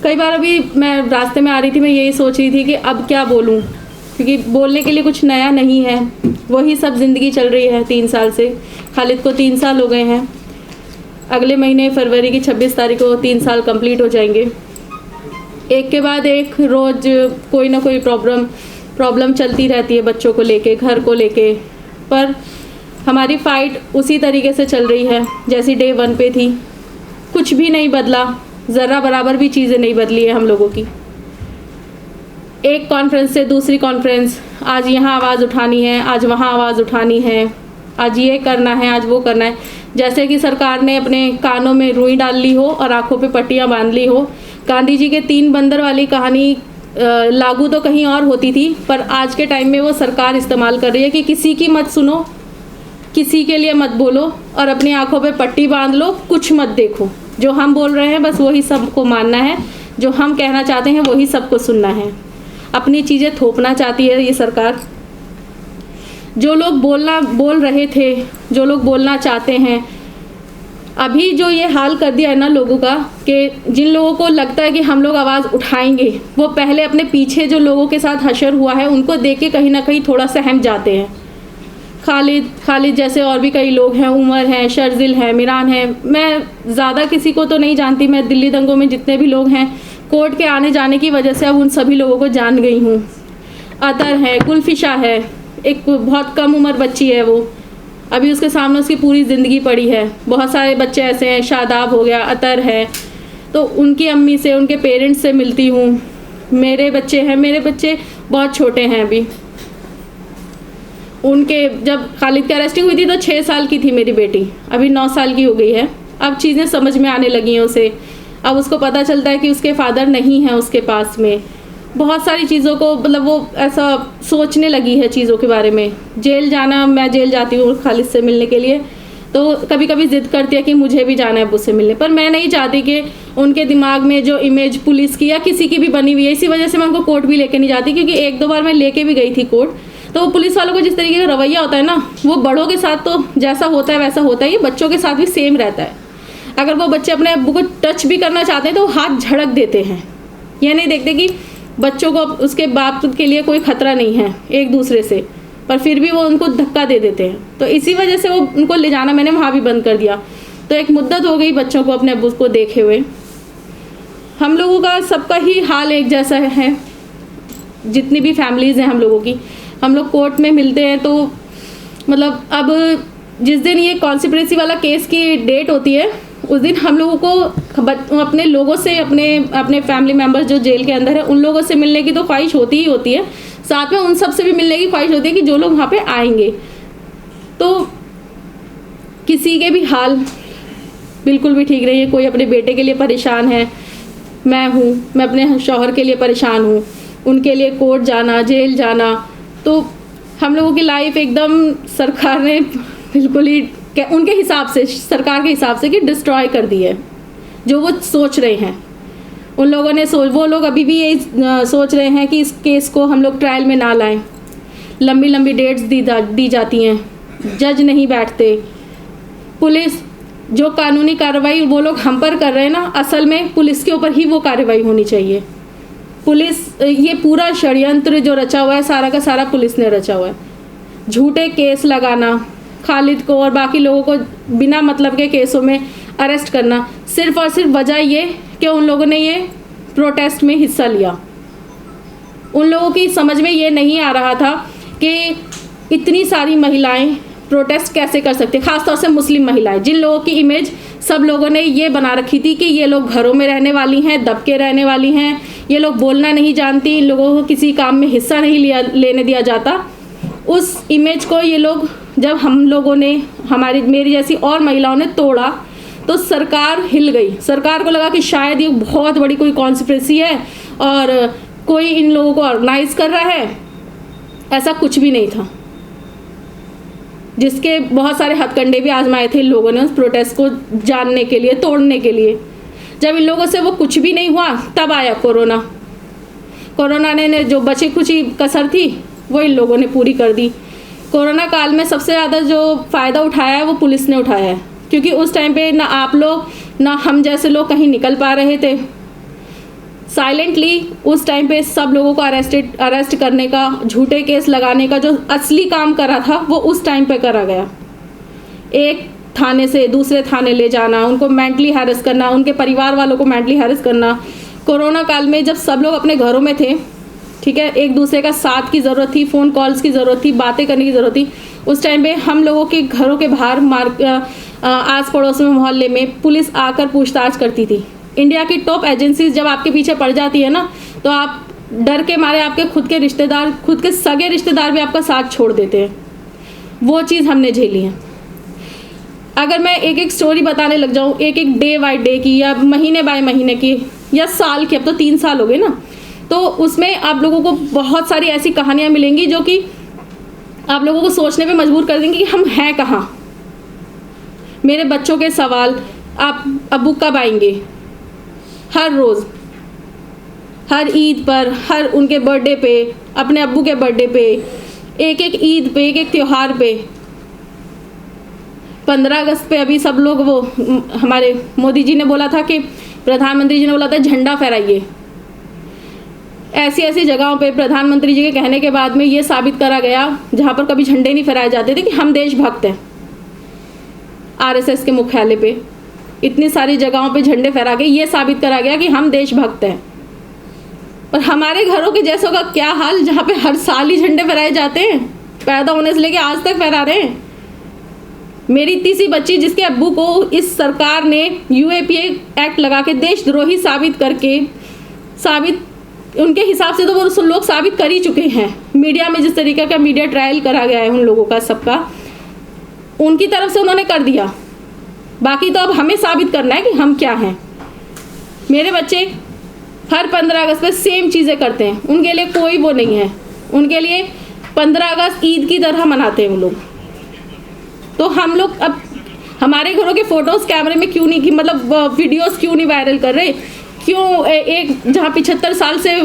कई बार अभी मैं रास्ते में आ रही थी, मैं यही सोच रही थी कि अब क्या बोलूं, क्योंकि बोलने के लिए कुछ नया नहीं है, वही सब ज़िंदगी चल रही है 3 साल से। खालिद को 3 साल हो गए हैं, अगले महीने फरवरी की 26 तारीख को 3 साल कंप्लीट हो जाएंगे। एक के बाद एक रोज़ कोई ना कोई प्रॉब्लम चलती रहती है, बच्चों को लेके, घर को लेके, पर हमारी फ़ाइट उसी तरीके से चल रही है जैसी डे 1 पे थी। कुछ भी नहीं बदला, ज़रा बराबर भी चीज़ें नहीं बदली है हम लोगों की। एक कॉन्फ्रेंस से दूसरी कॉन्फ्रेंस, आज यहाँ आवाज़ उठानी है, आज वहाँ आवाज़ उठानी है, आज ये करना है, आज वो करना है, जैसे कि सरकार ने अपने कानों में रुई डाल ली हो और आँखों पे पट्टियाँ बांध ली हो। गांधी जी के 3 बंदर वाली कहानी लागू तो कहीं और होती थी, पर आज के टाइम में वो सरकार इस्तेमाल कर रही है कि किसी की मत सुनो, किसी के लिए मत बोलो और अपनी आँखों पे पट्टी बांध लो, कुछ मत देखो। जो हम बोल रहे हैं बस वही सबको मानना है, जो हम कहना चाहते हैं वही सबको सुनना है। अपनी चीज़ें थोपना चाहती है ये सरकार। जो लोग बोल रहे थे, जो लोग बोलना चाहते हैं, अभी जो ये हाल कर दिया है ना लोगों का, कि जिन लोगों को लगता है कि हम लोग आवाज़ उठाएंगे, वो पहले अपने पीछे जो लोगों के साथ हशर हुआ है उनको देख के कहीं ना कहीं थोड़ा सहम जाते हैं। खालिद जैसे और भी कई लोग हैं, उमर हैं, शर्जिल हैं, मिरान हैं, मैं ज़्यादा किसी को तो नहीं जानती। मैं दिल्ली दंगों में जितने भी लोग हैं, कोर्ट के आने जाने की वजह से अब उन सभी लोगों को जान गई हूँ। अतर है, गुलफिशा है, एक बहुत कम उम्र बच्ची है, वो अभी उसके सामने उसकी पूरी ज़िंदगी पड़ी है। बहुत सारे बच्चे ऐसे हैं, शादाब हो गया, अतर है, तो उनकी अम्मी से, उनके पेरेंट्स से मिलती हूँ। मेरे बच्चे हैं, मेरे बच्चे बहुत छोटे हैं अभी। उनके जब खालिद की अरेस्टिंग हुई थी तो 6 साल की थी मेरी बेटी, अभी 9 साल की हो गई है। अब चीज़ें समझ में आने लगी हैं उसे, अब उसको पता चलता है कि उसके फादर नहीं हैं उसके पास में। बहुत सारी चीज़ों को मतलब वो ऐसा सोचने लगी है चीज़ों के बारे में। जेल जाना, मैं जेल जाती हूँ खालिद से मिलने के लिए, तो कभी कभी ज़िद करती है कि मुझे भी जाना है अब्बू से मिलने, पर मैं नहीं चाहती कि उनके दिमाग में जो इमेज पुलिस की या किसी की भी बनी हुई है, इसी वजह से मैं उनको कोर्ट भी लेके नहीं जाती। क्योंकि 1-2 बार मैं लेके भी गई थी कोर्ट, तो वो पुलिस वालों को जिस तरीके का रवैया होता है ना, वो बड़ों के साथ तो जैसा होता है वैसा होता है, ये बच्चों के साथ भी सेम रहता है। अगर वो बच्चे अपने अब्बू को टच भी करना चाहते हैं तो हाथ झड़क देते हैं, ये नहीं देखते कि बच्चों को उसके बाप के लिए कोई खतरा नहीं है एक दूसरे से, पर फिर भी वो उनको धक्का दे देते हैं। तो इसी वजह से वो उनको ले जाना मैंने वहाँ भी बंद कर दिया। तो एक मुद्दत हो गई बच्चों को अपने अब्बू को देखे हुए। हम लोगों का सबका ही हाल एक जैसा है, जितनी भी फैमिलीज़ हैं हम लोगों की। हम लोग कोर्ट में मिलते हैं तो मतलब अब जिस दिन ये कॉन्स्पिरेसी वाला केस की डेट होती है, उस दिन हम लोगों को अपने लोगों से, अपने फैमिली मेम्बर्स जो जेल के अंदर है, उन लोगों से मिलने की तो ख्वाहिश होती ही होती है। साथ में उन सब से भी मिलने की ख्वाहिश होती है कि जो लोग वहाँ पे आएंगे। तो किसी के भी हाल बिल्कुल भी ठीक नहीं है। कोई अपने बेटे के लिए परेशान है, मैं अपने शौहर के लिए परेशान हूँ, उनके लिए कोर्ट जाना, जेल जाना। तो हम लोगों की लाइफ एकदम सरकार ने बिल्कुल ही उनके हिसाब से, सरकार के हिसाब से कि डिस्ट्रॉय कर दी है। जो वो सोच रहे हैं उन लोगों ने वो लोग अभी भी यही सोच रहे हैं कि इस केस को हम लोग ट्रायल में ना लाएं। लंबी लंबी डेट्स दी जाती हैं, जज नहीं बैठते। पुलिस जो कानूनी कार्रवाई वो लोग हम पर कर रहे हैं ना, असल में पुलिस के ऊपर ही वो कार्रवाई होनी चाहिए। पुलिस, ये पूरा षड्यंत्र जो रचा हुआ है सारा का सारा पुलिस ने रचा हुआ है। झूठे केस लगाना, खालिद को और बाकी लोगों को बिना मतलब के केसों में अरेस्ट करना, सिर्फ और सिर्फ वजह ये कि उन लोगों ने ये प्रोटेस्ट में हिस्सा लिया। उन लोगों की समझ में ये नहीं आ रहा था कि इतनी सारी महिलाएं प्रोटेस्ट कैसे कर सकते, ख़ासतौर से मुस्लिम महिलाएं, जिन लोगों की इमेज सब लोगों ने ये बना रखी थी कि ये लोग घरों में रहने वाली हैं, दब के रहने वाली हैं, ये लोग बोलना नहीं जानती, इन लोगों को किसी काम में हिस्सा नहीं लेने दिया जाता। उस इमेज को ये लोग, जब हम लोगों ने, मेरी जैसी और महिलाओं ने तोड़ा, तो सरकार हिल गई। सरकार को लगा कि शायद ये बहुत बड़ी कोई कॉन्स्पिरेसी है और कोई इन लोगों को ऑर्गेनाइज कर रहा है। ऐसा कुछ भी नहीं था, जिसके बहुत सारे हथकंडे भी आजमाए थे इन लोगों ने उस प्रोटेस्ट को जानने के लिए, तोड़ने के लिए। जब इन लोगों से वो कुछ भी नहीं हुआ, तब आया कोरोना ने जो बची खुची कसर थी वो इन लोगों ने पूरी कर दी। कोरोना काल में सबसे ज़्यादा जो फ़ायदा उठाया है वो पुलिस ने उठाया है, क्योंकि उस टाइम पे ना आप लोग ना हम जैसे लोग कहीं निकल पा रहे थे। साइलेंटली उस टाइम पे सब लोगों को अरेस्ट करने का, झूठे केस लगाने का जो असली काम करा था वो उस टाइम पे करा गया। एक थाने से दूसरे थाने ले जाना, उनको मेंटली हैरेस करना, उनके परिवार वालों को मेंटली हैरेस करना। कोरोना काल में जब सब लोग अपने घरों में थे, ठीक है, एक दूसरे का साथ की ज़रूरत थी, फ़ोन कॉल्स की ज़रूरत थी, बातें करने की ज़रूरत थी। उस टाइम पे हम लोगों के घरों के बाहर आस पड़ोस में, मोहल्ले में पुलिस आकर पूछताछ करती थी। इंडिया की टॉप एजेंसीज जब आपके पीछे पड़ जाती है ना, तो आप डर के मारे आपके खुद के रिश्तेदार, खुद के सगे रिश्तेदार भी आपका साथ छोड़ देते हैं। वो चीज़ हमने झेली है। अगर मैं एक एक स्टोरी बताने लग जाऊँ, एक एक डे बाय डे की या महीने बाय महीने की या साल की, अब तो 3 साल हो गए ना, तो उसमें आप लोगों को बहुत सारी ऐसी कहानियाँ मिलेंगी जो कि आप लोगों को सोचने पे मजबूर कर देंगी कि हम हैं कहाँ। मेरे बच्चों के सवाल, आप अब्बू कब आएंगे, हर रोज़, हर ईद पर, हर उनके बर्थडे पे, अपने अब्बू के बर्थडे पे, एक एक ईद पे, एक एक त्यौहार पे, 15 अगस्त पे अभी सब लोग, वो हमारे मोदी जी ने बोला था कि प्रधानमंत्री जी ने बोला था झंडा फहराइए। ऐसी ऐसी जगहों पे प्रधानमंत्री जी के कहने के बाद में ये साबित करा गया, जहाँ पर कभी झंडे नहीं फहराए जाते थे, कि हम देशभक्त हैं। आरएसएस के मुख्यालय पे इतनी सारी जगहों पे झंडे फहरा के ये साबित करा गया कि हम देशभक्त हैं। और हमारे घरों के जैसों का क्या हाल, जहाँ पे हर साल ही झंडे फहराए जाते हैं, पैदा होने से लेके आज तक फहरा रहे हैं। मेरी इतनी सी बच्ची जिसके अब्बू को इस सरकार ने यूएपीए एक्ट लगा के देशद्रोही साबित करके, उनके हिसाब से तो वो लोग साबित कर ही चुके हैं। मीडिया में जिस तरीके का मीडिया ट्रायल करा गया है उन लोगों का, सबका उनकी तरफ से उन्होंने कर दिया। बाकी तो अब हमें साबित करना है कि हम क्या हैं। मेरे बच्चे हर 15 अगस्त पे सेम चीज़ें करते हैं, उनके लिए कोई वो नहीं है। उनके लिए 15 अगस्त ईद की तरह मनाते हैं वो लोग। तो हम लोग अब हमारे घरों के फ़ोटोज़ कैमरे में क्यों नहीं, मतलब वीडियोस क्यों नहीं वायरल कर रहे? क्यों एक जहाँ 75 साल से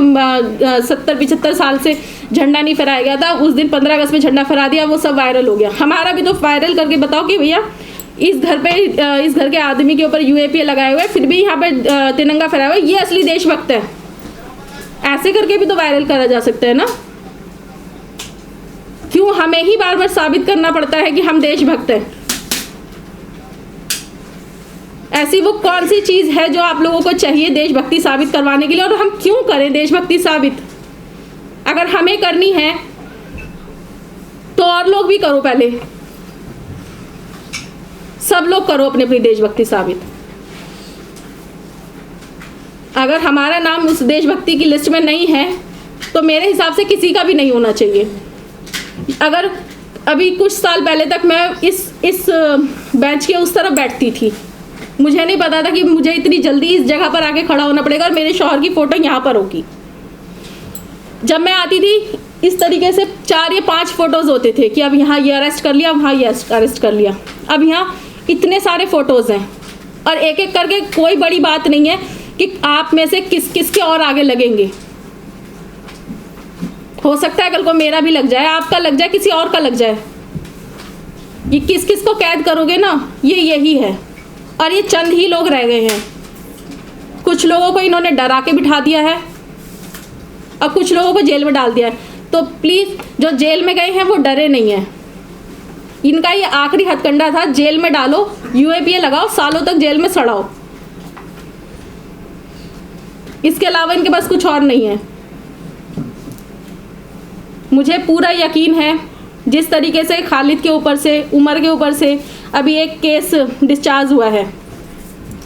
70-75 साल से झंडा नहीं फहराया गया था, उस दिन 15 अगस्त में झंडा फहरा दिया, वो सब वायरल हो गया। हमारा भी तो वायरल करके बताओ कि भैया इस घर के आदमी के ऊपर यूएपीए लगाए हुए, फिर भी यहाँ पे तिरंगा फहराया हुआ, ये असली देशभक्त है। ऐसे करके भी तो वायरल करा जा सकता है ना। क्यों हमें ही बार बार साबित करना पड़ता है कि हम देशभक्त हैं? ऐसी वो कौन सी चीज़ है जो आप लोगों को चाहिए देशभक्ति साबित करवाने के लिए, और हम क्यों करें देशभक्ति साबित? अगर हमें करनी है तो और लोग भी करो, पहले सब लोग करो अपनी अपनी देशभक्ति साबित। अगर हमारा नाम उस देशभक्ति की लिस्ट में नहीं है तो मेरे हिसाब से किसी का भी नहीं होना चाहिए। अगर अभी कुछ साल पहले तक मैं इस बेंच के उस तरफ बैठती थी, मुझे नहीं पता था कि मुझे इतनी जल्दी इस जगह पर आके खड़ा होना पड़ेगा और मेरे शौहर की फ़ोटो यहाँ पर होगी। जब मैं आती थी इस तरीके से 4 या 5 फ़ोटोज़ होते थे कि अब यहाँ ये अरेस्ट कर लिया, वहाँ ये अरेस्ट कर लिया। अब यहाँ इतने सारे फ़ोटोज़ हैं और एक एक करके, कोई बड़ी बात नहीं है कि आप में से किस के और आगे लगेंगे। हो सकता है कल को मेरा भी लग जाए, आपका लग जाए, किसी और का लग जाए। ये किस किस को कैद करोगे ना, यही है। और ये चंद ही लोग रह गए हैं। कुछ लोगों को इन्होंने डरा के बिठा दिया है और कुछ लोगों को जेल में डाल दिया है। तो प्लीज़ जो जेल में गए हैं वो डरे नहीं हैं। इनका ये आखिरी हथकंडा था, जेल में डालो, यूएपीए लगाओ, सालों तक जेल में सड़ाओ। इसके अलावा इनके पास कुछ और नहीं है। मुझे पूरा यकीन है जिस तरीके से खालिद के ऊपर से, उमर के ऊपर से अभी एक केस डिस्चार्ज हुआ है,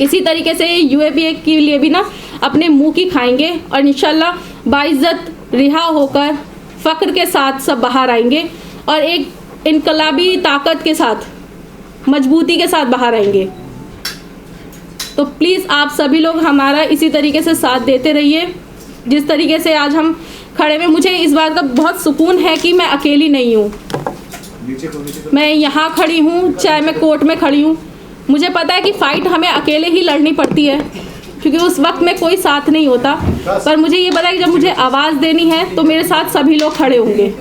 इसी तरीके से यूएपीए के लिए भी ना अपने मुंह की खाएंगे और इंशाल्लाह बाइज्जत रिहा होकर फ़ख्र के साथ सब बाहर आएंगे और एक इनकलाबी ताकत के साथ, मजबूती के साथ बाहर आएंगे। तो प्लीज़ आप सभी लोग हमारा इसी तरीके से साथ देते रहिए जिस तरीके से आज हम खड़े में। मुझे इस बात का बहुत सुकून है कि मैं अकेली नहीं हूँ। मैं यहाँ खड़ी हूँ, चाहे मैं कोर्ट में खड़ी हूँ, मुझे पता है कि फ़ाइट हमें अकेले ही लड़नी पड़ती है क्योंकि उस वक्त में कोई साथ नहीं होता। पर मुझे ये पता है कि जब मुझे आवाज़ देनी है तो मेरे साथ सभी लोग खड़े होंगे।